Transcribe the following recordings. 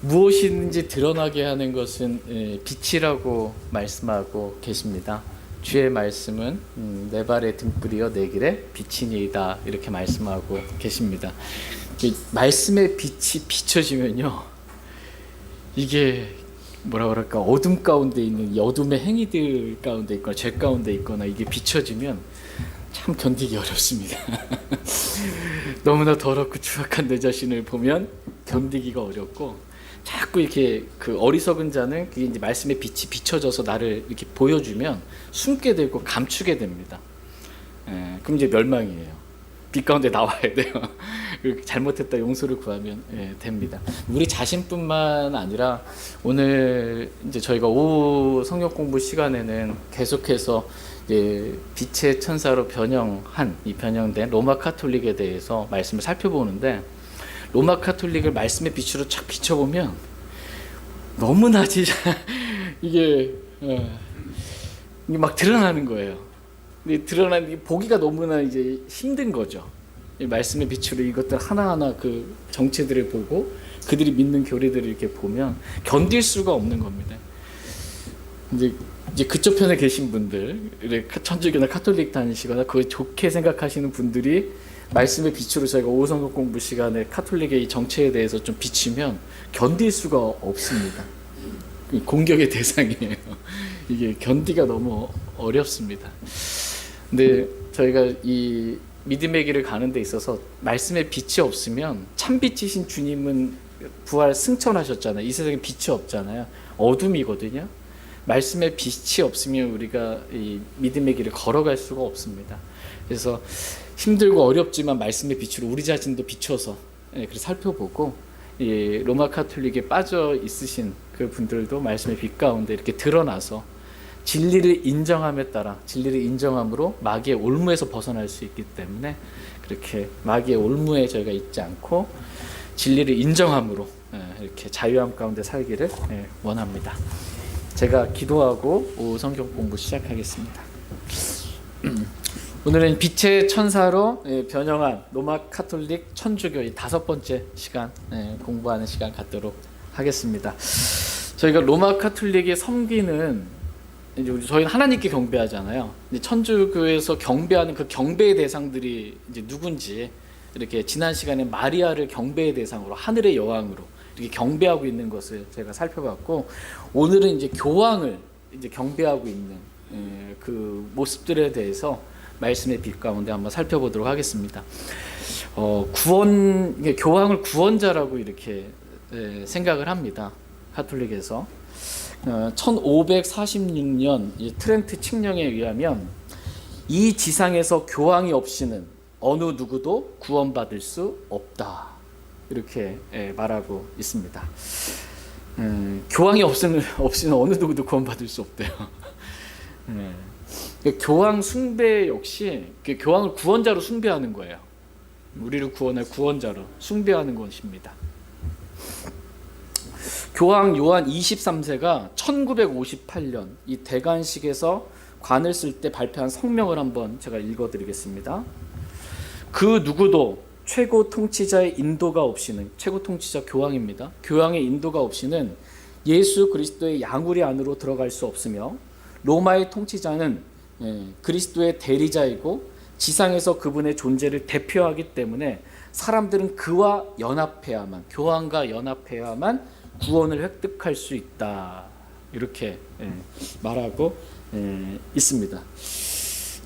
무엇이든지 드러나게 하는 것은 빛이라고 말씀하고 계십니다. 주의 말씀은 내 발의 등불이여 내 길에 빛이니이다, 이렇게 말씀하고 계십니다. 말씀의 빛이 비춰지면요, 이게 뭐라 그럴까, 어둠 가운데 있는, 어둠의 행위들 가운데 있거나 죄 가운데 있거나 이게 비춰지면 참 견디기 어렵습니다. 너무나 더럽고 추악한 내 자신을 보면 견디기가 어렵고, 자꾸 이렇게 그 어리석은 자는 그게 이제 말씀의 빛이 비춰져서 나를 이렇게 보여주면 숨게 되고 감추게 됩니다. 그럼 이제 멸망이에요. 빛 가운데 나와야 돼요. 잘못했다 용서를 구하면 됩니다. 우리 자신뿐만 아니라 오늘 이제 저희가 오후 성경 공부 시간에는 계속해서 이제 빛의 천사로 변형된 로마 카톨릭에 대해서 말씀을 살펴보는데, 로마 카톨릭을 말씀의 빛으로 쫙 비춰보면 너무나 진짜 이게 막 드러나는 거예요. 근데 드러나는 보기가 너무나 이제 힘든 거죠. 말씀의 빛으로 이것들 하나하나 그 정체들을 보고 그들이 믿는 교리들을 이렇게 보면 견딜 수가 없는 겁니다. 이제 그쪽 편에 계신 분들, 천주교나 카톨릭 다니시거나 그걸 좋게 생각하시는 분들이 말씀의 빛으로 저희가 오후 성경 공부 시간에 카톨릭의 이 정체에 대해서 좀 비치면 견딜 수가 없습니다. 공격의 대상이에요. 이게 견디가 너무 어렵습니다. 근데 저희가 이 믿음의 길을 가는 데 있어서 말씀의 빛이 없으면, 참빛이신 주님은 부활 승천하셨잖아요. 이 세상에 빛이 없잖아요. 어둠이거든요. 말씀의 빛이 없으면 우리가 이 믿음의 길을 걸어갈 수가 없습니다. 그래서 힘들고 어렵지만 말씀의 빛으로 우리 자신도 비춰서 그래서 살펴보고, 로마 카톨릭에 빠져 있으신 그 분들도 말씀의 빛 가운데 이렇게 드러나서 진리를 인정함에 따라, 진리를 인정함으로 마귀의 올무에서 벗어날 수 있기 때문에, 그렇게 마귀의 올무에 저희가 있지 않고 진리를 인정함으로 이렇게 자유함 가운데 살기를 원합니다. 제가 기도하고 오후 성경 공부 시작하겠습니다. 오늘은 빛의 천사로 변형한 로마 카톨릭 천주교의 5번째 시간 공부하는 시간 갖도록 하겠습니다. 저희가 로마 카톨릭의 섬기는, 이제 저희는 하나님께 경배하잖아요. 천주교에서 경배하는 그 경배의 대상들이 이제 누군지, 이렇게 지난 시간에 마리아를 경배의 대상으로, 하늘의 여왕으로 이렇게 경배하고 있는 것을 제가 살펴봤고, 오늘은 이제 교황을 이제 경배하고 있는 그 모습들에 대해서 말씀의 빛 가운데 한번 살펴보도록 하겠습니다. 교황을 구원자라고 이렇게 생각을 합니다. 카톨릭에서 1546년 트렌트 칙령에 의하면 이 지상에서 교황이 없이는 어느 누구도 구원받을 수 없다, 이렇게 말하고 있습니다. 교황이 없이는 어느 누구도 구원받을 수 없대요. 교황 숭배 역시 교황을 구원자로 숭배하는 거예요. 우리를 구원할 구원자로 숭배하는 것입니다. 교황 요한 23세가 1958년 이 대관식에서 관을 쓸 때 발표한 성명을 한번 제가 읽어드리겠습니다. 그 누구도 최고 통치자의 인도가 없이는, 최고 통치자 교황입니다. 교황의 인도가 없이는 예수 그리스도의 양우리 안으로 들어갈 수 없으며, 로마의 통치자는 그리스도의 대리자이고 지상에서 그분의 존재를 대표하기 때문에 사람들은 그와 연합해야만, 교황과 연합해야만 구원을 획득할 수 있다, 이렇게 말하고 있습니다.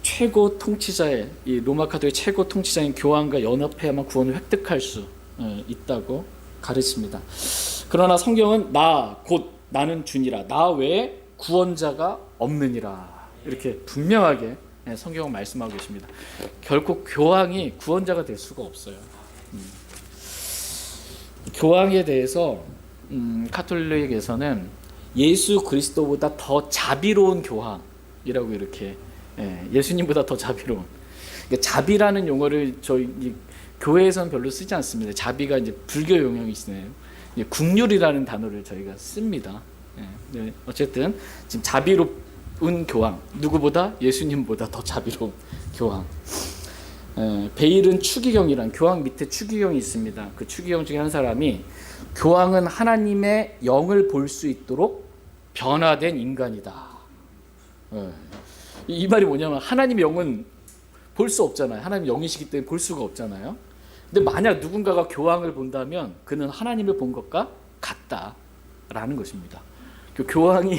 최고 통치자의, 이 로마 카톨릭 최고 통치자인 교황과 연합해야만 구원을 획득할 수 있다고 가르칩니다. 그러나 성경은 곧 나는 주니라, 나 외에 구원자가 없느니라, 이렇게 분명하게 성경은 말씀하고 계십니다. 결코 교황이 구원자가 될 수가 없어요. 교황에 대해서 카톨릭에서는 예수 그리스도보다 더 자비로운 교황이라고 이렇게, 예수님보다 더 자비로운, 그러니까 자비라는 용어를 저희 교회에서는 별로 쓰지 않습니다. 자비가 이제 불교 용어이시네요. 국률이라는 단어를 저희가 씁니다. 어쨌든 지금 자비롭 교황, 누구보다 예수님보다 더 자비로운 교황. 베일은 추기경이란, 교황 밑에 추기경이 있습니다. 그 추기경 중에 한 사람이 교황은 하나님의 영을 볼 수 있도록 변화된 인간이다. 이 말이 뭐냐면 하나님의 영은 볼 수 없잖아요. 하나님의 영이시기 때문에 볼 수가 없잖아요. 근데 만약 누군가가 교황을 본다면 그는 하나님을 본 것과 같다라는 것입니다. 교황이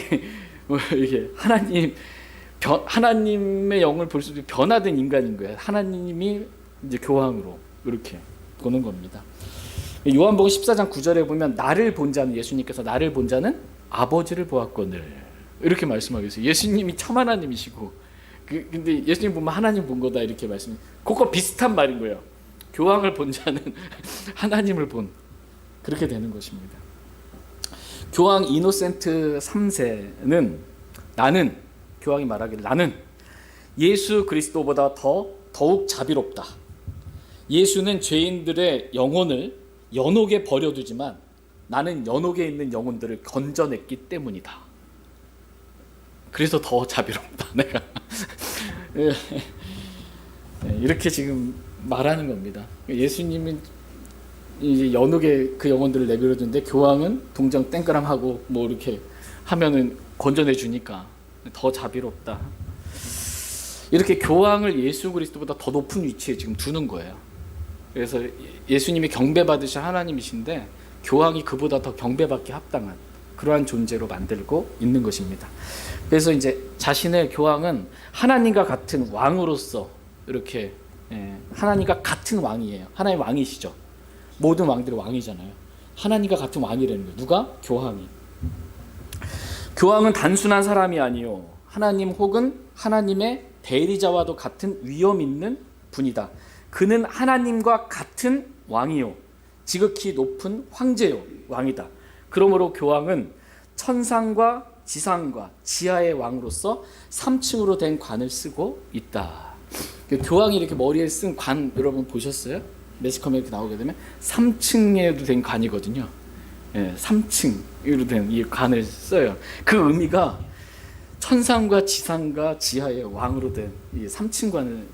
이게 하나님의 영을 볼 수 있는 변화된 인간인 거예요. 하나님이 이제 교황으로 이렇게 보는 겁니다. 요한복음 14장 9절에 보면 나를 본 자는, 예수님께서 나를 본 자는 아버지를 보았거늘 이렇게 말씀하고 있어요. 예수님이 참 하나님이시고 근데 예수님 보면 하나님 본 거다 이렇게 말씀해요. 그거 비슷한 말인 거예요. 교황을 본 자는 하나님을 본, 그렇게 되는 것입니다. 교황 이노센트 3세는 교황이 말하기를 나는 예수 그리스도보다 더욱 자비롭다. 예수는 죄인들의 영혼을 연옥에 버려두지만 나는 연옥에 있는 영혼들을 건져냈기 때문이다. 그래서 더 자비롭다 내가. 이렇게 지금 말하는 겁니다. 예수님은 이제 연옥에 그 영혼들을 내버려두는데 교황은 동정 땡그랑하고 뭐 이렇게 하면은 건져내 주니까 더 자비롭다. 이렇게 교황을 예수 그리스도보다 더 높은 위치에 지금 두는 거예요. 그래서 예수님이 경배받으신 하나님이신데 교황이 그보다 더 경배받기 합당한 그러한 존재로 만들고 있는 것입니다. 그래서 이제 자신의 교황은 하나님과 같은 왕으로서 이렇게 하나님과 같은 왕이에요. 하나님 왕이시죠. 모든 왕들의 왕이잖아요. 하나님과 같은 왕이라는 거예요. 누가? 교황이. 교황은 단순한 사람이 아니요 하나님 혹은 하나님의 대리자와도 같은 위엄 있는 분이다. 그는 하나님과 같은 왕이요 지극히 높은 황제요 왕이다. 그러므로 교황은 천상과 지상과 지하의 왕으로서 3층으로 된 관을 쓰고 있다. 교황이 이렇게 머리에 쓴 관 여러분 보셨어요? 매스컴에 이렇게 나오게 되면 3층에도 된 관이거든요. 3층으로 된 이 관을 써요. 그 의미가 천상과 지상과 지하의 왕으로 된 이 3층 관을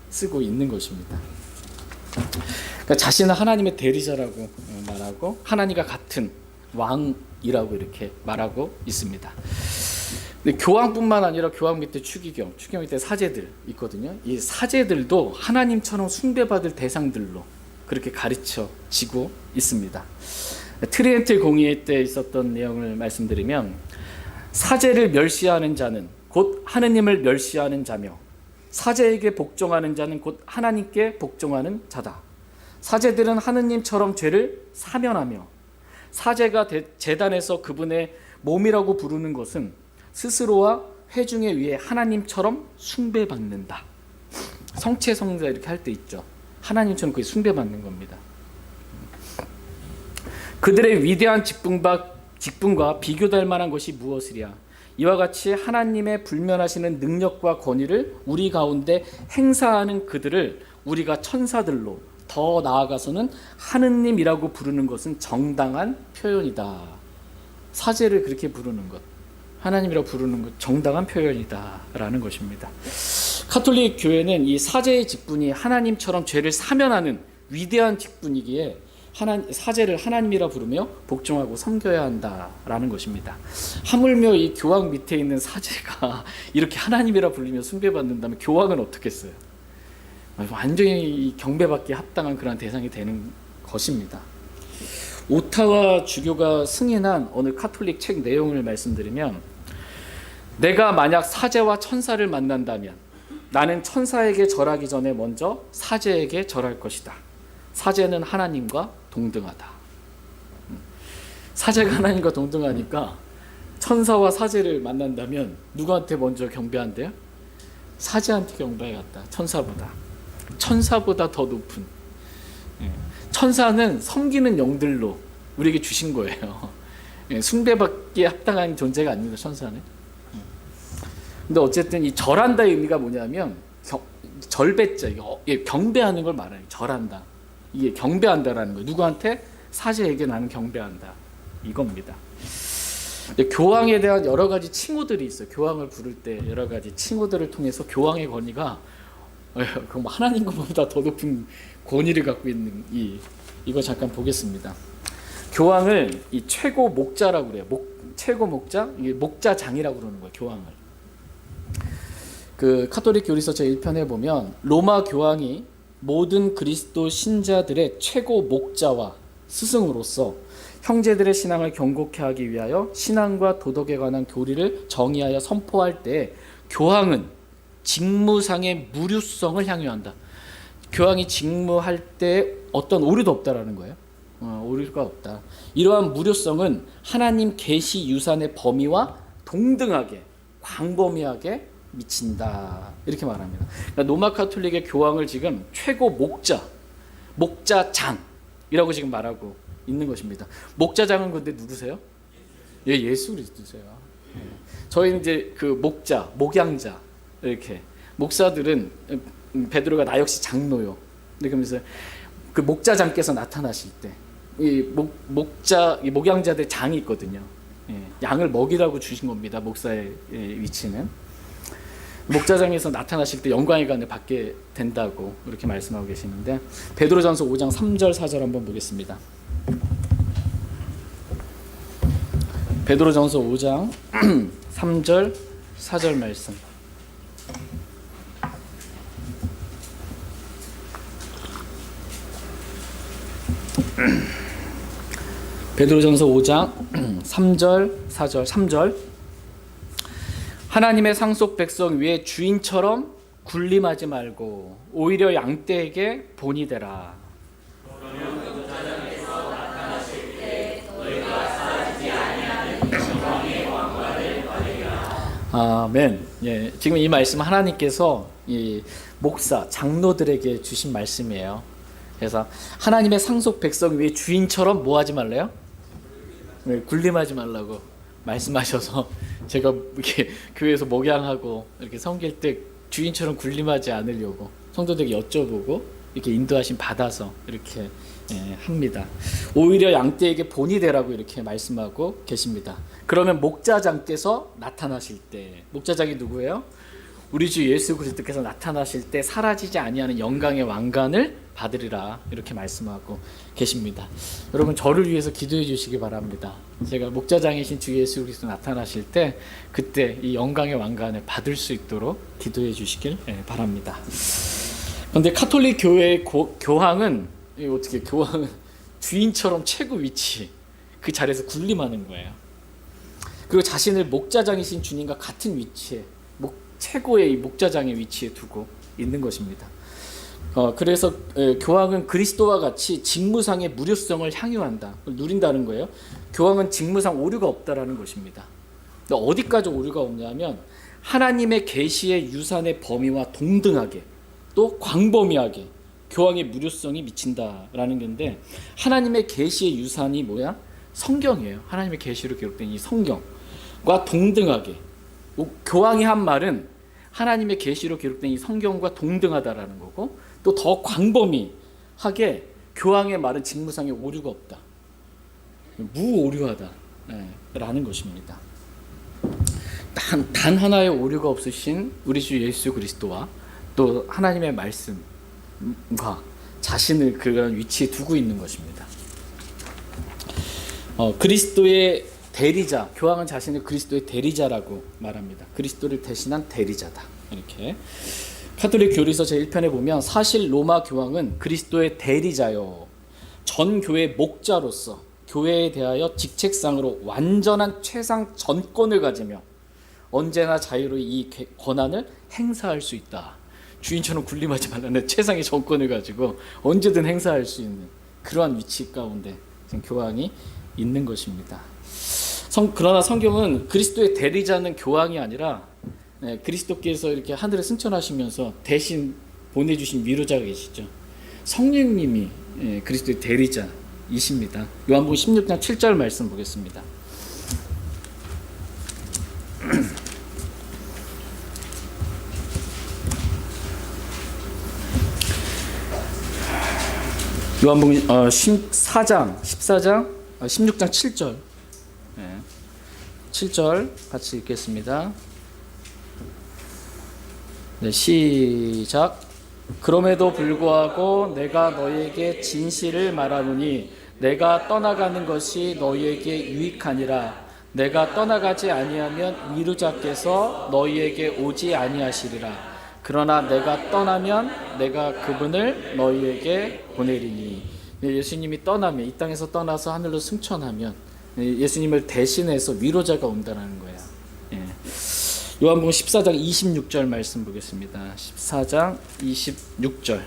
쓰고 있는 것입니다. 그러니까 자신은 하나님의 대리자라고 말하고 하나님과 같은 왕이라고 이렇게 말하고 있습니다. 근데 교황뿐만 아니라 교황 밑에 추기경 밑에 사제들 있거든요. 이 사제들도 하나님처럼 숭배받을 대상들로 그렇게 가르쳐지고 있습니다. 트리엔틀 공의회 때 있었던 내용을 말씀드리면 사제를 멸시하는 자는 곧 하느님을 멸시하는 자며 사제에게 복종하는 자는 곧 하나님께 복종하는 자다. 사제들은 하느님처럼 죄를 사면하며 사제가 제단에서 그분의 몸이라고 부르는 것은 스스로와 회중에 의해 하나님처럼 숭배받는다. 성체성자 이렇게 할 때 있죠. 하나님처럼 그게 숭배받는 겁니다. 그들의 위대한 직분과 비교될 만한 것이 무엇이랴. 이와 같이 하나님의 불면하시는 능력과 권위를 우리 가운데 행사하는 그들을 우리가 천사들로 더 나아가서는 하느님이라고 부르는 것은 정당한 표현이다. 사제를 그렇게 부르는 것, 하나님이라고 부르는 것 정당한 표현이다 라는 것입니다. 가톨릭 교회는 이 사제의 직분이 하나님처럼 죄를 사면하는 위대한 직분이기에 사제를 하나님이라 부르며 복종하고 섬겨야 한다라는 것입니다. 하물며 이 교황 밑에 있는 사제가 이렇게 하나님이라 불리며 숭배받는다면 교황은 어떻겠어요? 완전히 경배받기에 합당한 그런 대상이 되는 것입니다. 오타와 주교가 승인한 어느 카톨릭 책 내용을 말씀드리면 내가 만약 사제와 천사를 만난다면 나는 천사에게 절하기 전에 먼저 사제에게 절할 것이다. 사제는 하나님과 동등하다. 사제가 하나님과 동등하니까 천사와 사제를 만난다면 누구한테 먼저 경배한대요? 사제한테 경배해갔다. 천사보다 더 높은. 천사는 섬기는 영들로 우리에게 주신 거예요. 숭배받기에 합당한 존재가 아닙니다. 천사는. 근데 어쨌든 이 절한다의 의미가 뭐냐면 절배자, 경배하는 걸 말해요. 절한다. 이게 경배한다라는 거예요. 누구한테? 사제에게 나는 경배한다. 이겁니다. 교황에 대한 여러 가지 칭호들이 있어요. 교황을 부를 때 여러 가지 칭호들을 통해서 교황의 권위가 하나님보다 더 높은 권위를 갖고 있는 이거 잠깐 보겠습니다. 교황을 이 최고 목자라고 그래요. 최고 목자, 이게 목자장이라고 그러는 거예요. 교황을. 그 카톨릭 교리서 제 1편에 보면 로마 교황이 모든 그리스도 신자들의 최고 목자와 스승으로서 형제들의 신앙을 경고케 하기 위하여 신앙과 도덕에 관한 교리를 정의하여 선포할 때 교황은 직무상의 무류성을 향유한다. 교황이 직무할 때 어떤 오류도 없다라는 거예요. 오류가 없다. 이러한 무료성은 하나님 계시 유산의 범위와 동등하게 광범위하게 미친다. 이렇게 말합니다. 그러니까 로마 카톨릭의 교황을 지금 최고 목자장이라고 지금 말하고 있는 것입니다. 목자장은 근데 누구세요? 예, 예수 그리스도세요. 저희는 이제 그 목양자 이렇게 목사들은 베드로가 나 역시 장로요. 그러면서 그 목자장께서 나타나실 때 이 목양자들 장이 있거든요. 예, 양을 먹이라고 주신 겁니다. 목사의 위치는 목자장에서 나타나실 때 영광의 관을 받게 된다고 이렇게 말씀하고 계시는데 베드로전서 5장 3절 4절 한번 보겠습니다. 베드로전서 5장 3절 4절 말씀. 베드로전서 5장 3절 4절 3절 하나님의 상속 백성 위에 주인처럼 군림하지 말고 오히려 양떼에게 본이 되라. 아멘. 예, 지금 이 말씀 하나님께서 이 목사 장로들에게 주신 말씀이에요. 그래서 하나님의 상속 백성 위에 주인처럼 뭐 하지 말래요? 군림하지 말라고 말씀하셔서 제가 이렇게 교회에서 목양하고 이렇게 섬길 때 주인처럼 군림하지 않으려고 성도들에게 여쭤보고 이렇게 인도하심 받아서 이렇게 합니다. 오히려 양떼에게 본이 되라고 이렇게 말씀하고 계십니다. 그러면 목자장께서 나타나실 때, 목자장이 누구예요? 우리 주 예수 그리스도께서 나타나실 때 사라지지 아니하는 영광의 왕관을 받으리라 이렇게 말씀하고 계십니다. 여러분 저를 위해서 기도해 주시기 바랍니다. 제가 목자장이신 주 예수 그리스도 나타나실 때 그때 이 영광의 왕관을 받을 수 있도록 기도해 주시길 바랍니다. 그런데 카톨릭 교회의 교황은 어떻게 교황은 주인처럼 최고 위치 그 자리에서 군림하는 거예요. 그리고 자신을 목자장이신 주님과 같은 위치에 최고의 목자장의 위치에 두고 있는 것입니다. 그래서 교황은 그리스도와 같이 직무상의 무료성을 향유한다, 누린다는 거예요. 교황은 직무상 오류가 없다라는 것입니다. 어디까지 오류가 없냐면 하나님의 계시의 유산의 범위와 동등하게 또 광범위하게 교황의 무료성이 미친다라는 건데 하나님의 계시의 유산이 뭐야? 성경이에요. 하나님의 계시로 기록된 이 성경과 동등하게 교황이 한 말은 하나님의 계시로 기록된 이 성경과 동등하다라는 거고 또 더 광범위하게 교황의 말은 직무상의 오류가 없다. 무오류하다 라는 것입니다. 단 하나의 오류가 없으신 우리 주 예수 그리스도와 또 하나님의 말씀과 자신을 그런 위치에 두고 있는 것입니다. 그리스도의 대리자, 교황은 자신을 그리스도의 대리자라고 말합니다. 그리스도를 대신한 대리자다. 이렇게 카톨릭 교리서 제1편에 보면 사실 로마 교황은 그리스도의 대리자요 전 교회의 목자로서 교회에 대하여 직책상으로 완전한 최상 전권을 가지며 언제나 자유로이 이 권한을 행사할 수 있다. 주인처럼 군림하지 말라는 최상의 전권을 가지고 언제든 행사할 수 있는 그러한 위치 가운데 교황이 있는 것입니다. 그러나 성경은 그리스도의 대리자는 교황이 아니라 그리스도께서 이렇게 하늘에 승천하시면서 대신 보내주신 위로자가 계시죠. 성령님이 그리스도의 대리자이십니다. 요한복음 16장 7절 말씀 보겠습니다. 요한복음 14장 16장 7절 7절 같이 읽겠습니다. 네, 시작. 그럼에도 불구하고 내가 너희에게 진실을 말하노니 내가 떠나가는 것이 너희에게 유익하니라. 내가 떠나가지 아니하면 위로자께서 너희에게 오지 아니하시리라. 그러나 내가 떠나면 내가 그분을 너희에게 보내리니. 예수님이 떠나면, 이 땅에서 떠나서 하늘로 승천하면 예수님을 대신해서 위로자가 온다는 거야. 요한복음 14장 26절 말씀 보겠습니다. 14장 26절.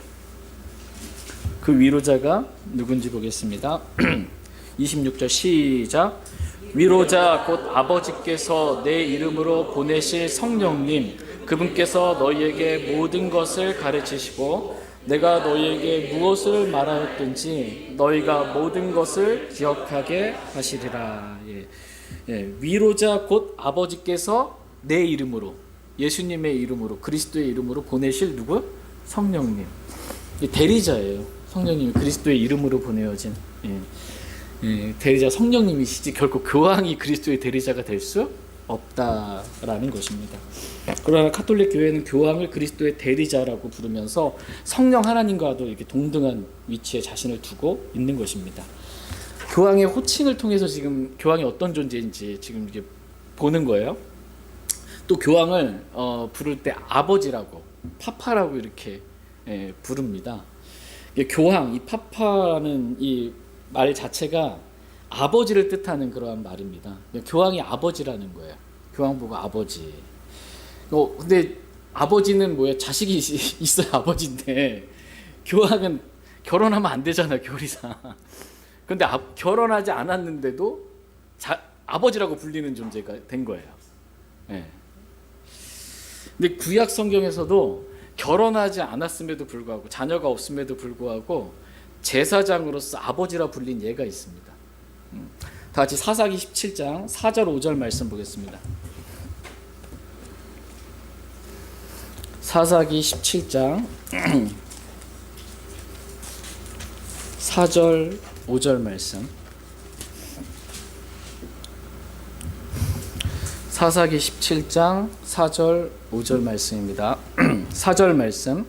그 위로자가 누군지 보겠습니다. 26절 시작. 위로자 곧 아버지께서 내 이름으로 보내실 성령님, 그분께서 너희에게 모든 것을 가르치시고 내가 너희에게 무엇을 말하였든지 너희가 모든 것을 기억하게 하시리라. 위로자 곧 아버지께서 내 이름으로, 예수님의 이름으로, 그리스도의 이름으로 보내실 누구? 성령님. 대리자예요. 성령님이 그리스도의 이름으로 보내어진 대리자 성령님이시지 결코 교황이 그리스도의 대리자가 될 수 없다라는 것입니다. 그러나 카톨릭 교회는 교황을 그리스도의 대리자라고 부르면서 성령 하나님과도 이렇게 동등한 위치에 자신을 두고 있는 것입니다. 교황의 호칭을 통해서 지금 교황이 어떤 존재인지 지금 이게 보는 거예요. 또 교황을 부를 때 아버지라고, 파파라고 이렇게 부릅니다. 교황, 이 파파라는 이 말 자체가 아버지를 뜻하는 그러한 말입니다. 교황이 아버지라는 거예요. 교황 보고 아버지. 근데 아버지는 뭐야? 자식이 있어야 아버지인데 교황은 결혼하면 안 되잖아, 교리상. 근데 결혼하지 않았는데도 아버지라고 불리는 존재가 된 거예요. 근데 구약 성경에서도 결혼하지 않았음에도 불구하고, 자녀가 없음에도 불구하고 제사장으로서 아버지라 불린 예가 있습니다. 다 같이 사사기 17장 4절 5절 말씀 보겠습니다. 사사기 17장 4절 5절 말씀. 사사기 17장 4절 5절 말씀입니다. 4절 말씀.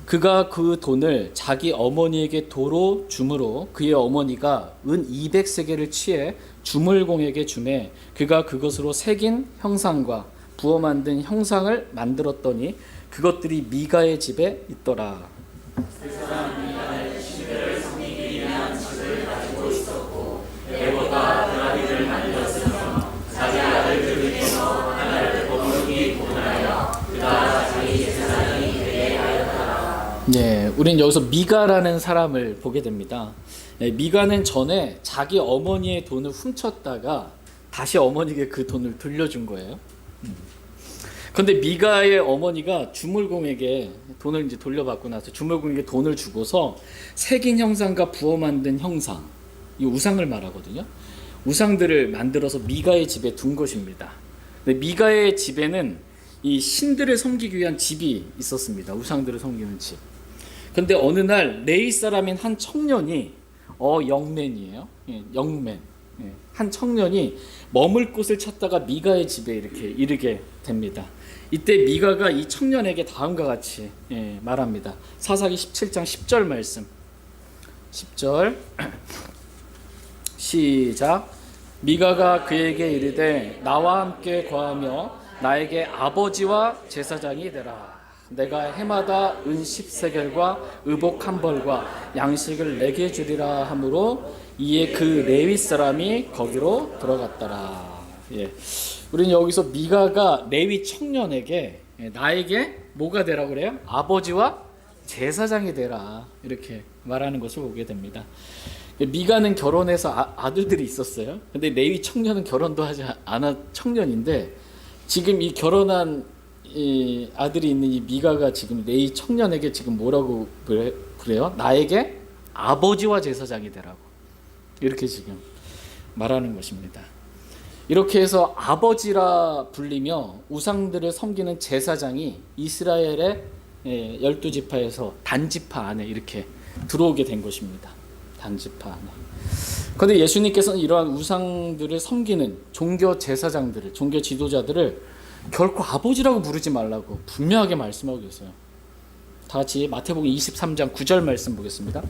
그가 그 돈을 자기 어머니에게 도로 주므로 그의 어머니가 은 200세겔을 취해 주물공에게 주매 그가 그것으로 새긴 형상과 부어 만든 형상을 만들었더니 그것들이 미가의 집에 있더라. 그 사람 미가는 신들을 섬기기 위한 집을 가지고 있었고 내보다 드라비를 만들었으며 자기 아들들에게서 하나를 거룩히 구분하여 그가 자기 제사장이 되게 하였더라. 네, 우린 여기서 미가라는 사람을 보게 됩니다. 미가는 전에 자기 어머니의 돈을 훔쳤다가 다시 어머니에게 그 돈을 돌려준 거예요. 그런데 미가의 어머니가 주물공에게 돈을 이제 돌려받고 나서 주물공에게 돈을 주고서 새긴 형상과 부어 만든 형상, 이 우상을 말하거든요. 우상들을 만들어서 미가의 집에 둔 것입니다. 근데 미가의 집에는 이 신들을 섬기기 위한 집이 있었습니다. 우상들을 섬기는 집. 근데 어느 날 레위 사람인 한 청년이 영맨이에요. 영맨. 한 청년이 머물 곳을 찾다가 미가의 집에 이렇게 이르게 됩니다. 이때 미가가 이 청년에게 다음과 같이 말합니다. 사사기 17장 10절 말씀. 10절 시작. 미가가 그에게 이르되 나와 함께 거하며 나에게 아버지와 제사장이 되라. 내가 해마다 은 10세겔과 의복 한 벌과 양식을 내게 주리라 하므로 이에 그 레위 사람이 거기로 들어갔더라. 우리는 여기서 미가가 레위 청년에게 나에게 뭐가 되라고 그래요? 아버지와 제사장이 되라, 이렇게 말하는 것을 보게 됩니다. 미가는 결혼해서 아들들이 있었어요. 근데 레위 청년은 결혼도 하지 않은 청년인데 지금 이 결혼한 이 아들이 있는 이 미가가 지금 레위 청년에게 지금 뭐라고 그래요? 나에게 아버지와 제사장이 되라고, 이렇게 지금 말하는 것입니다. 이렇게 해서 아버지라 불리며 우상들을 섬기는 제사장이 이스라엘의 12지파에서 단지파 안에 이렇게 들어오게 된 것입니다. 단지파 안에. 그런데 예수님께서는 이러한 우상들을 섬기는 종교 제사장들을, 종교 지도자들을 결코 아버지라고 부르지 말라고 분명하게 말씀하고 계세요. 다 같이 마태복음 23장 9절 말씀 보겠습니다.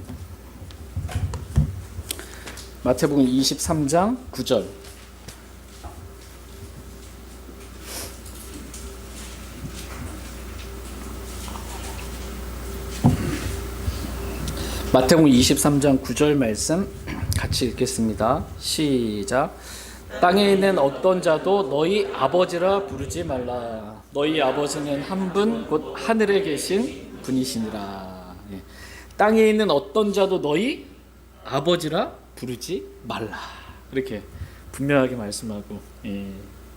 마태복음 23장 9절. 마태복음 23장 9절 말씀 같이 읽겠습니다. 시작. 땅에 있는 어떤 자도 너희 아버지라 부르지 말라. 너희 아버지는 한 분 곧 하늘에 계신 분이시니라. 예. 땅에 있는 어떤 자도 너희 아버지라 부르지 말라. 이렇게 분명하게 말씀하고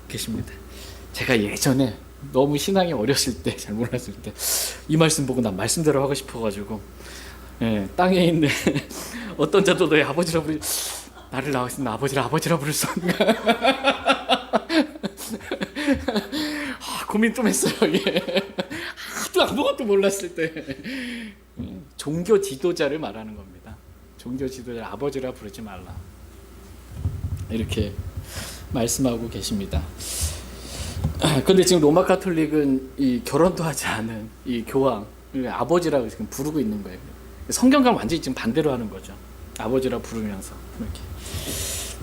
계십니다. 제가 예전에 너무 신앙이 어렸을 때, 잘 몰랐을 때 이 말씀 보고 난 말씀대로 하고 싶어가지고 땅에 있는 어떤 자도 너희 아버지라 부르지, 나를 낳으신 아버지라 부를 수 없는가? 고민 좀 했어요. 하도 아무것도 몰랐을 때. 종교 지도자를 말하는 겁니다. 종교 지도자를 아버지라 부르지 말라. 이렇게 말씀하고 계십니다. 그런데 지금 로마 카톨릭은 이 결혼도 하지 않은 이 교황 아버지라고 지금 부르고 있는 거예요. 성경과 완전히 지금 반대로 하는 거죠. 아버지라 부르면서 이렇게.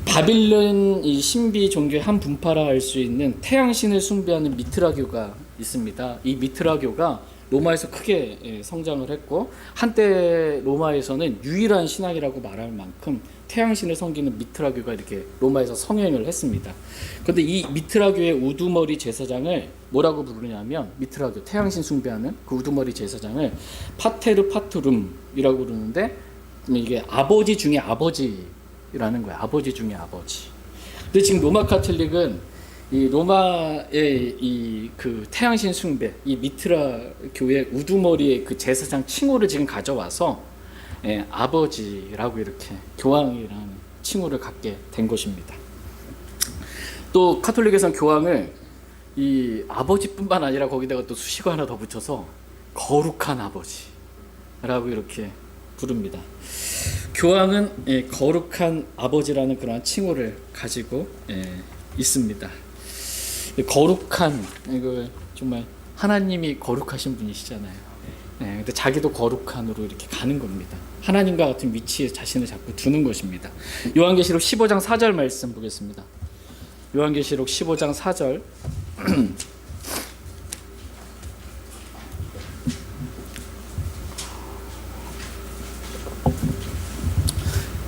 바빌론 이 신비 종교의 한 분파라 할 수 있는 태양신을 숭배하는 미트라교가 있습니다. 이 미트라교가 로마에서 크게 성장을 했고 한때 로마에서는 유일한 신앙이라고 말할 만큼 태양신을 섬기는 미트라교가 이렇게 로마에서 성행을 했습니다. 그런데 이 미트라교의 우두머리 제사장을 뭐라고 부르냐면, 미트라교 태양신 숭배하는 그 우두머리 제사장을 파테르 파투름이라고 부르는데, 이게 아버지 중에 아버지라는 거예요. 아버지 중에 아버지. 근데 지금 로마 카톨릭은 이 로마의 이 그 태양신 숭배, 이 미트라 교의 우두머리의 그 제사장 칭호를 지금 가져와서 아버지라고 이렇게 교황이라는 칭호를 갖게 된 것입니다. 또 카톨릭에서는 교황을 이 아버지뿐만 아니라 거기다가 또 수식어 하나 더 붙여서 거룩한 아버지라고 이렇게 부릅니다. 교황은 거룩한 아버지라는 그러한 칭호를 가지고 있습니다. 거룩한, 이거 정말 하나님이 거룩하신 분이시잖아요. 근데 자기도 거룩한으로 이렇게 가는 겁니다. 하나님과 같은 위치에 자신을 자꾸 두는 것입니다. 요한계시록 15장 4절 말씀 보겠습니다. 요한계시록 15장 4절.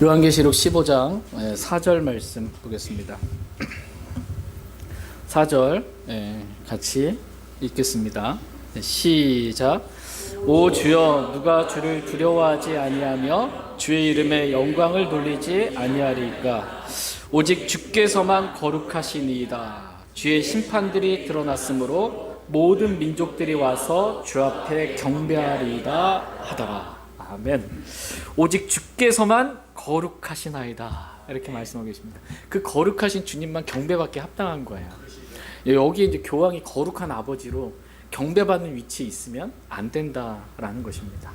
요한계시록 15장 4절 말씀 보겠습니다. 4절 같이 읽겠습니다. 시작. 오 주여, 누가 주를 두려워하지 아니하며 주의 이름에 영광을 돌리지 아니하리까? 오직 주께서만 거룩하시니이다. 주의 심판들이 드러났으므로 모든 민족들이 와서 주 앞에 경배하리이다 하더라. 아멘. 오직 주께서만 거룩하시나이다. 이렇게 말씀하고 계십니다. 그 거룩하신 주님만 경배받기 합당한 거예요. 여기 이제 교황이 거룩한 아버지로 경배받는 위치에 있으면 안 된다라는 것입니다.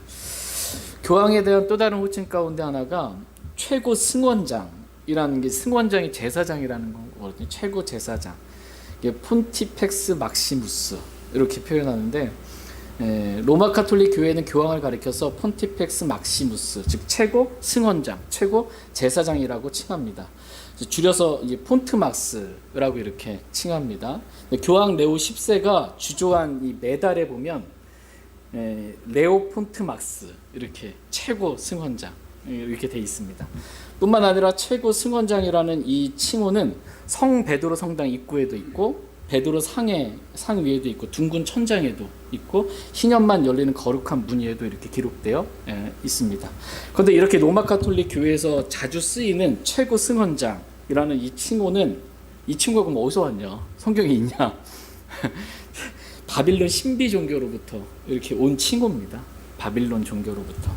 교황에 대한 또 다른 호칭 가운데 하나가 최고 승원장이라는 게, 승원장이 제사장이라는 거거든요. 최고 제사장. 이게 폰티펙스 막시무스 이렇게 표현하는데, 로마 카톨릭 교회는 교황을 가리켜서 폰티펙스 막시무스, 즉 최고 승원장, 최고 제사장이라고 칭합니다. 줄여서 이제 폰트막스라고 이렇게 칭합니다. 교황 레오 10세가 주조한 이 메달에 보면 레오 폰트막스 이렇게 최고 승원장 이렇게 돼 있습니다. 뿐만 아니라 최고 승원장이라는 이 칭호는 성 베드로 성당 입구에도 있고, 베드로 상 위에도 있고, 둥근 천장에도 있고, 희년만 열리는 거룩한 문 위에도 이렇게 기록되어 있습니다. 그런데 이렇게 로마 카톨릭 교회에서 자주 쓰이는 최고 승원장이라는 이 칭호는, 이 칭호가 그럼 어디서 왔냐? 성경에 있냐? 바빌론 신비 종교로부터 이렇게 온 칭호입니다. 바빌론 종교로부터.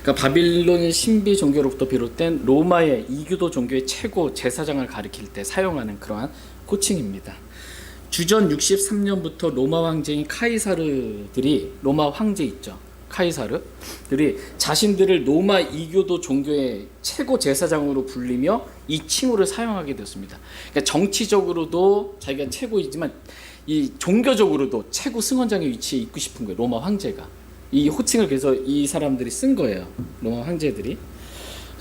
그러니까 바빌론 신비 종교로부터 비롯된 로마의 이교도 종교의 최고 제사장을 가리킬 때 사용하는 그러한 호칭입니다. 주전 63년부터 로마 황제인 카이사르들이, 로마 황제 있죠, 카이사르들이 자신들을 로마 이교도 종교의 최고 제사장으로 불리며 이 칭호를 사용하게 되었습니다. 그러니까 정치적으로도 자기가 최고이지만 이 종교적으로도 최고 승원장의 위치에 있고 싶은 거예요. 로마 황제가 이 호칭을 그래서 이 사람들이 쓴 거예요. 로마 황제들이.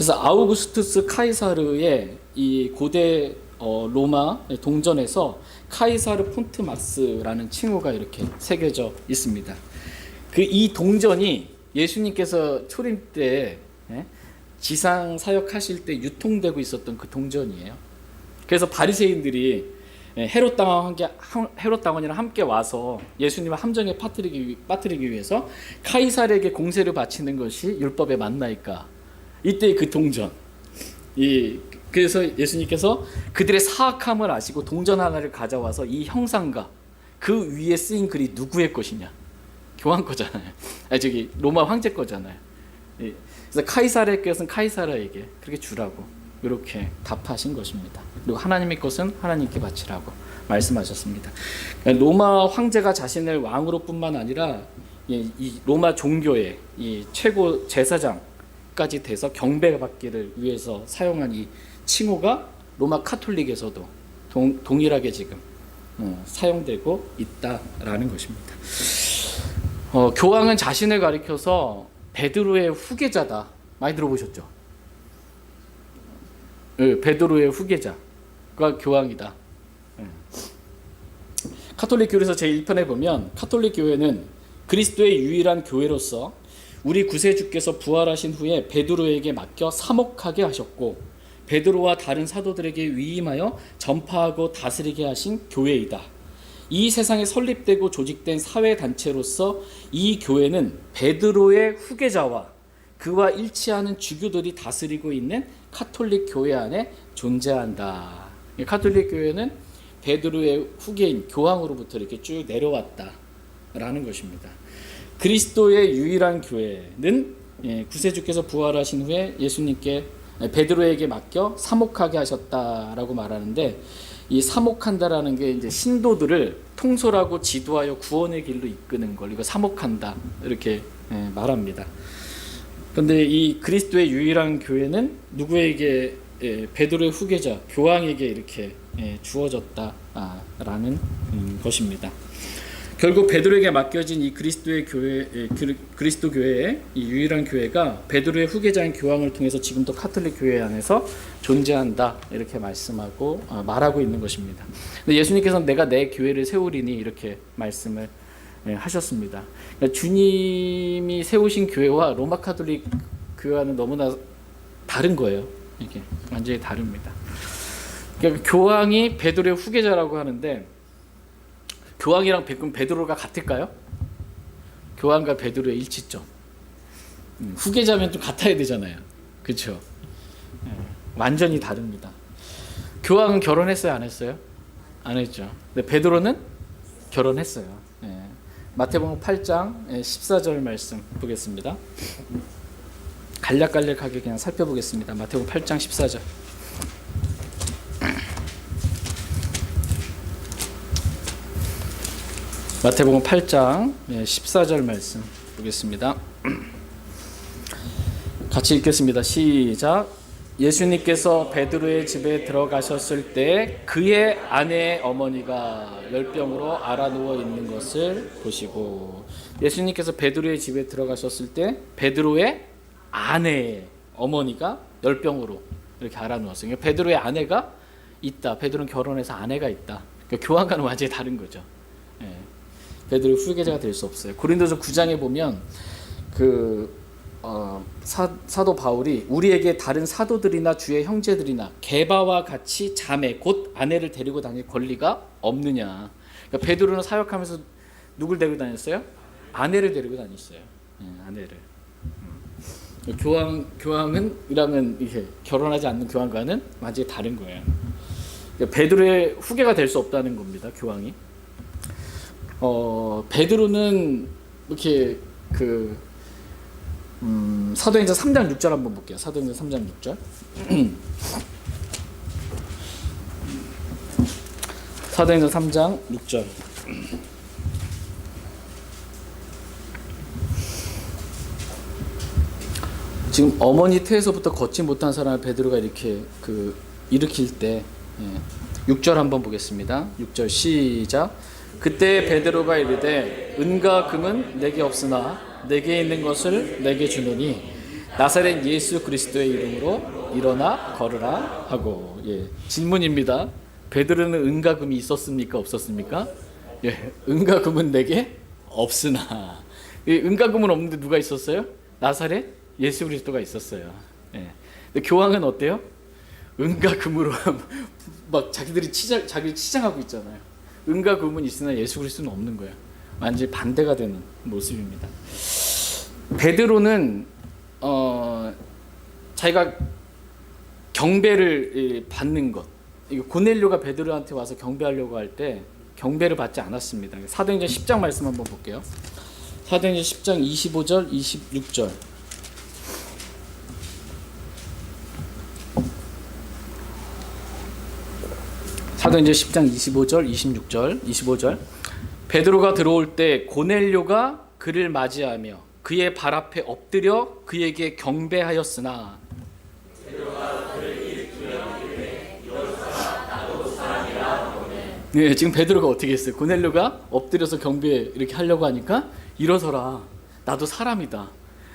그래서 아우구스투스 카이사르의 이 고대 로마 동전에서 카이사르 폰트마스라는 칭호가 이렇게 새겨져 있습니다. 이 동전이 예수님께서 초림 때 지상 사역하실 때 유통되고 있었던 그 동전이에요. 그래서 바리새인들이 헤롯 당원이랑 함께 와서 예수님을 함정에 빠뜨리기 위해서 카이사르에게 공세를 바치는 것이 율법에 맞나이까? 이때 그 동전. 그래서 예수님께서 그들의 사악함을 아시고 동전 하나를 가져와서 이 형상과 그 위에 쓰인 글이 누구의 것이냐? 교황 거잖아요. 로마 황제 거잖아요. 그래서 카이사르의 것은 카이사르에게 그렇게 주라고 이렇게 답하신 것입니다. 그리고 하나님의 것은 하나님께 바치라고 말씀하셨습니다. 로마 황제가 자신을 왕으로 뿐만 아니라 이 로마 종교의 이 최고 제사장까지 돼서 경배받기를 위해서 사용한 이 칭호가 로마 카톨릭에서도 동일하게 지금 사용되고 있다라는 것입니다. 교황은 자신을 가리켜서 베드로의 후계자다. 많이 들어보셨죠? 베드로의 후계자가 교황이다. 카톨릭 교회에서 제1편에 보면 카톨릭 교회는 그리스도의 유일한 교회로서 우리 구세주께서 부활하신 후에 베드로에게 맡겨 사목하게 하셨고 베드로와 다른 사도들에게 위임하여 전파하고 다스리게 하신 교회이다. 이 세상에 설립되고 조직된 사회단체로서 이 교회는 베드로의 후계자와 그와 일치하는 주교들이 다스리고 있는 카톨릭 교회 안에 존재한다. 카톨릭 교회는 베드로의 후계인 교황으로부터 이렇게 쭉 내려왔다라는 것입니다. 그리스도의 유일한 교회는 구세주께서 부활하신 후에 예수님께 베드로에게 맡겨 사목하게 하셨다라고 말하는데, 이 사목한다라는 게 이제 신도들을 통솔하고 지도하여 구원의 길로 이끄는 걸 이거 사목한다 이렇게 말합니다. 그런데 이 그리스도의 유일한 교회는 누구에게 베드로의 후계자 교황에게 이렇게 주어졌다라는 것입니다. 결국 베드로에게 맡겨진 이 그리스도의 교회, 그리스도 교회의 이 유일한 교회가 베드로의 후계자인 교황을 통해서 지금도 카톨릭 교회 안에서 존재한다 이렇게 말하고 있는 것입니다. 근데 예수님께서는 내가 내 교회를 세우리니 이렇게 말씀을 하셨습니다. 그러니까 주님이 세우신 교회와 로마 카톨릭 교회와는 너무나 다른 거예요. 이게 완전히 다릅니다. 그러니까 교황이 베드로의 후계자라고 하는데, 교황이랑 베드로가 같을까요? 교황과 베드로의 일치점. 후계자면 좀 같아야 되잖아요. 그렇죠? 완전히 다릅니다. 교황은 결혼했어요, 안 했어요? 안 했죠. 근데 베드로는 결혼했어요. 마태복음 8장 14절 말씀 보겠습니다. 간략간략하게 그냥 살펴보겠습니다. 마태복음 8장 14절. 마태복음 8장 14절 말씀 보겠습니다. 같이 읽겠습니다. 시작. 예수님께서 베드로의 집에 들어가셨을 때 그의 아내의 어머니가 열병으로 앓아누워 있는 것을 보시고, 예수님께서 베드로의 집에 들어가셨을 때 베드로의 아내의 어머니가 열병으로 이렇게 앓아누웠어요. 베드로의 아내가 있다. 베드로는 결혼해서 아내가 있다. 그러니까 교황과는 완전히 다른 거죠. 베드로의 후계자가 될 수 없어요. 고린도서 9장에 보면 사도 바울이 우리에게 다른 사도들이나 주의 형제들이나 게바와 같이 자매 곧 아내를 데리고 다닐 권리가 없느냐. 그러니까 베드로는 사역하면서 누굴 데리고 다녔어요? 아내를 데리고 다녔어요. 아내를. 교황은 이렇게 결혼하지 않는 교황과는 완전히 다른 거예요. 그러니까 베드로의 후계가 될 수 없다는 겁니다. 교황이. 베드로는 이렇게 사도행전 3장 6절 한번 볼게요. 사도행전 3장 6절. 사도행전 3장 6절. 지금 어머니 태에서부터 걷지 못한 사람을 베드로가 이렇게 일으킬 때 6절 한번 보겠습니다. 6절 시작. 그때 베드로가 이르되 은과 금은 내게 없으나 내게 있는 것을 내게 주노니 나사렛 예수 그리스도의 이름으로 일어나 걸으라 하고. 예, 질문입니다. 베드로는 은과 금이 있었습니까? 없었습니까? 예, 은과 금은 내게 없으나. 예, 은과 금은 없는데 누가 있었어요? 나사렛 예수 그리스도가 있었어요. 예. 근데 교황은 어때요? 은과 금으로 막 자기들이 치장하고 있잖아요. 은과 금은 있으나 예수 그리스도는 없는 거예요. 완전히 반대가 되는 모습입니다. 베드로는 자기가 경배를 받는 것, 고넬료가 베드로한테 와서 경배하려고 할 때 경배를 받지 않았습니다. 사도행전 10장 말씀 한번 볼게요. 사도행전 10장 25절 26절. 사도행전 10장 25절 26절 25절. 베드로가 들어올 때 고넬료가 그를 맞이하며 그의 발 앞에 엎드려 그에게 경배하였으나. 네, 지금 베드로가 어떻게 했어요? 고넬료가 엎드려서 경배 이렇게 하려고 하니까 일어서라. 나도 사람이다.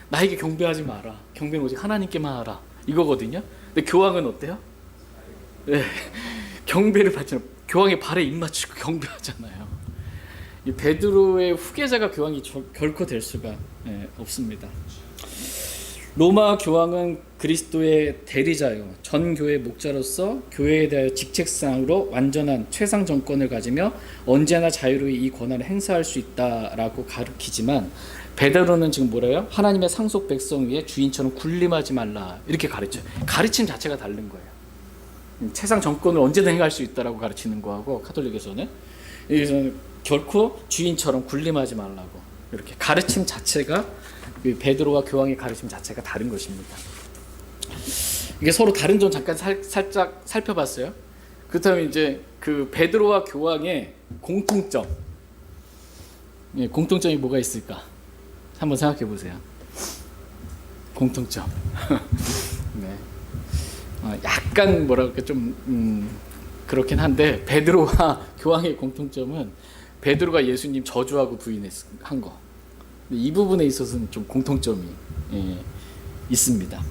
나에게 경배하지 마라. 경배는 오직 하나님께만 하라. 이거거든요. 근데 교황은 어때요? 네, 경배를 받잖아요. 교황의 발에 입 맞추고 경배하잖아요. 이 베드로의 후계자가 교황이 결코 될 수가 없습니다. 로마 교황은 그리스도의 대리자요, 전 교회 목자로서 교회에 대하여 직책상으로 완전한 최상 정권을 가지며 언제나 자유로이 이 권한을 행사할 수 있다라고 가르치지만, 베드로는 지금 뭐래요? 하나님의 상속 백성 위에 주인처럼 군림하지 말라 이렇게 가르쳐요. 가르침 자체가 다른 거예요. 최상 정권을 언제든 행할 수 있다라고 가르치는 거하고, 카톨릭에서는 여기서는 결코 주인처럼 군림하지 말라고, 이렇게 가르침 자체가, 베드로와 교황의 가르침 자체가 다른 것입니다. 이게 서로 다른 점 잠깐 살짝 살펴봤어요. 그렇다면 이제 그 베드로와 교황의 공통점, 공통점이 뭐가 있을까? 한번 생각해 보세요. 공통점. 네. 약간 뭐랄까 좀 그렇긴 한데, 베드로와 교황의 공통점은 베드로가 예수님 저주하고 부인한 거. 이 부분에 있어서는 좀 공통점이 있습니다.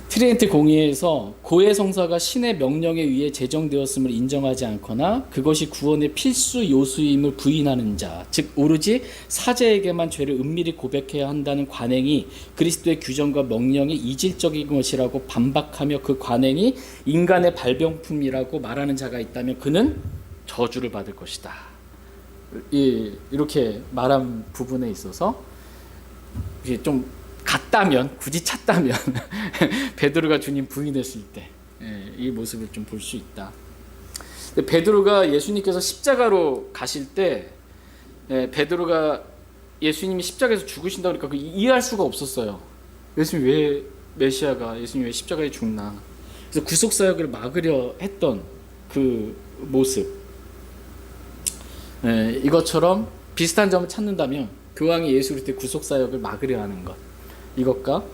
트리엔트 공의에서 고해 성사가 신의 명령에 의해 제정되었음을 인정하지 않거나 그것이 구원의 필수 요소임을 부인하는 자, 즉 오로지 사제에게만 죄를 은밀히 고백해야 한다는 관행이 그리스도의 규정과 명령이 이질적인 것이라고 반박하며 그 관행이 인간의 발병품이라고 말하는 자가 있다면 그는 저주를 받을 것이다. 이렇게 말한 부분에 있어서 이게 좀 같다면, 굳이 찾다면 베드로가 주님 부인했을 때 이 모습을 좀 볼 수 있다. 베드로가 예수님께서 십자가로 가실 때 베드로가 예수님이 십자가에서 죽으신다 그러니까 이해할 수가 없었어요. 예수님 왜, 메시아가 예수님 왜 십자가에 죽나. 그래서 구속사역을 막으려 했던 그 모습, 이것처럼 비슷한 점을 찾는다면 교황이 예수 그리스도의 구속사역을 막으려 하는 것, 이것과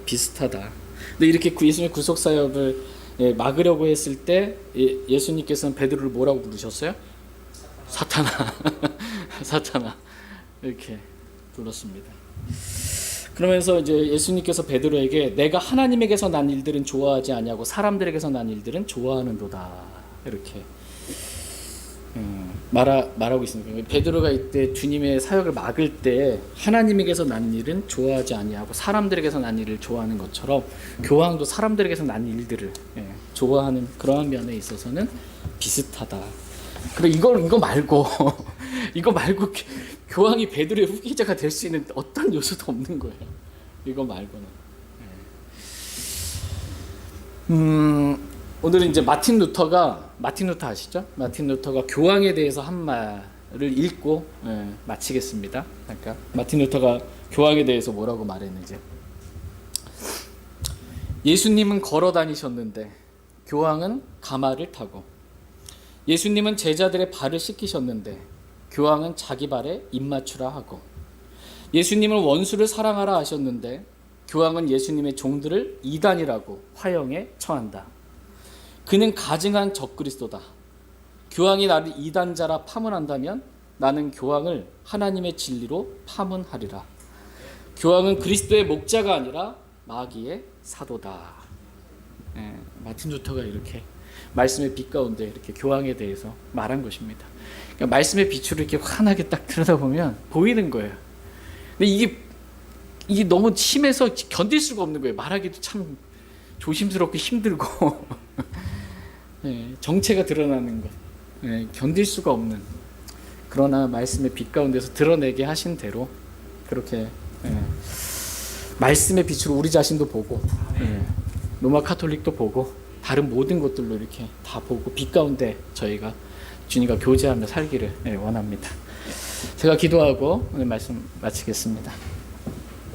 비슷하다. 근데 이렇게 예수님의 구속사역을 막으려고 했을 때 예수님께서는 베드로를 뭐라고 부르셨어요? 사탄아. 사탄아 이렇게 불렀습니다. 그러면서 이제 예수님께서 베드로에게 내가 하나님에게서 난 일들은 좋아하지 아니하고 사람들에게서 난 일들은 좋아하는도다 이렇게 말하고 있습니다. 베드로가 이때 주님의 사역을 막을 때 하나님에게서 난 일은 좋아하지 아니하고 사람들에게서 난 일을 좋아하는 것처럼 교황도 사람들에게서 난 일들을 좋아하는 그러한 면에 있어서는 비슷하다. 그리고 이거 말고 이거 말고 교황이 베드로의 후계자가 될 수 있는 어떤 요소도 없는 거예요. 이거 말고는. 오늘은 이제 마틴 루터 아시죠? 마틴 루터가 교황에 대해서 한 말을 읽고 마치겠습니다. 그러니까 마틴 루터가 교황에 대해서 뭐라고 말했는지. 예수님은 걸어 다니셨는데 교황은 가마를 타고, 예수님은 제자들의 발을 씻기셨는데 교황은 자기 발에 입 맞추라 하고, 예수님은 원수를 사랑하라 하셨는데 교황은 예수님의 종들을 이단이라고 화형에 처한다. 그는 가증한 적그리스도다. 교황이 나를 이단자라 파문한다면 나는 교황을 하나님의 진리로 파문하리라. 교황은 그리스도의 목자가 아니라 마귀의 사도다. 예, 마틴 루터가 이렇게 말씀의 빛 가운데 이렇게 교황에 대해서 말한 것입니다. 그러니까 말씀의 빛으로 이렇게 환하게 딱 들여다보면 보이는 거예요. 근데 이게 너무 심해서 견딜 수가 없는 거예요. 말하기도 참 조심스럽고 힘들고 예, 정체가 드러나는 것, 예, 견딜 수가 없는. 그러나 말씀의 빛 가운데서 드러내게 하신 대로 그렇게 예, 말씀의 빛으로 우리 자신도 보고 예, 로마 카톨릭도 보고 다른 모든 것들로 이렇게 다 보고 빛 가운데 저희가 주님과 교제하며 살기를 예, 원합니다. 제가 기도하고 오늘 말씀 마치겠습니다.